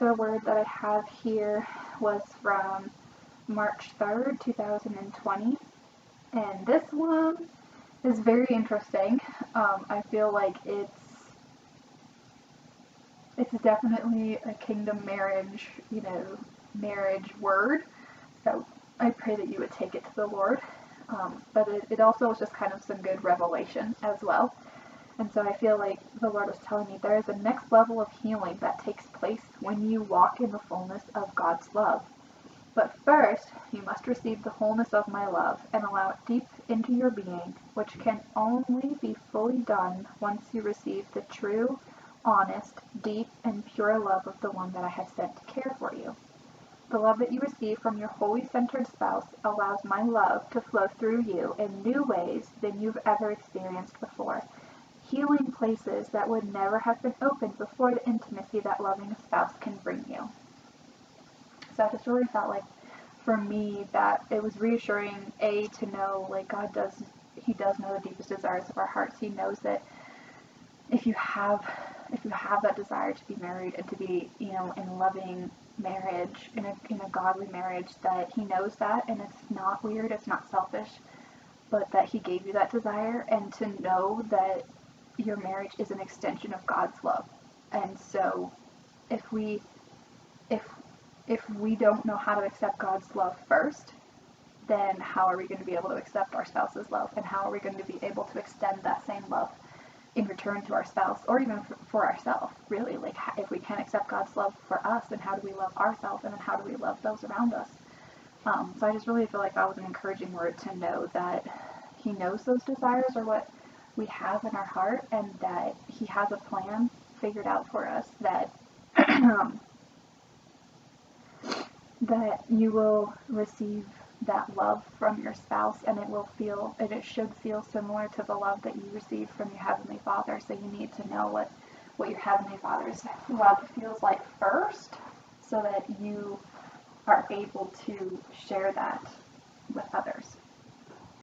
The word that I have here was from March 3rd, 2020, and this one is very interesting. I feel like it's definitely a kingdom marriage, marriage word. So I pray that you would take it to the Lord. But it also is just kind of some good revelation as well. And so I feel like the Lord is telling me there is a next level of healing that takes place when you walk in the fullness of God's love. But first, you must receive the wholeness of my love and allow it deep into your being, which can only be fully done once you receive the true, honest, deep, and pure love of the one that I have sent to care for you. The love that you receive from your holy centered spouse allows my love to flow through you in new ways than you've ever experienced before, healing places that would never have been opened before the intimacy that loving a spouse can bring you. So I just really felt like, for me, that it was reassuring, to know, like, He does know the deepest desires of our hearts. He knows that if you have that desire to be married and to be, in loving marriage, in a godly marriage, that He knows that, and it's not weird, it's not selfish, but that He gave you that desire, and to know that your marriage is an extension of God's love. And so if we don't know how to accept God's love first, then how are we going to be able to accept our spouse's love? And how are we going to be able to extend that same love in return to our spouse, or even for ourselves, really? Like, if we can't accept God's love for us, then how do we love ourselves? And then how do we love those around us? So I just really feel like that was an encouraging word, to know that He knows those desires are what we have in our heart, and that He has a plan figured out for us, that that you will receive that love from your spouse, and it should feel similar to the love that you receive from your Heavenly Father. So you need to know what your Heavenly Father's love feels like first, so that you are able to share that with others.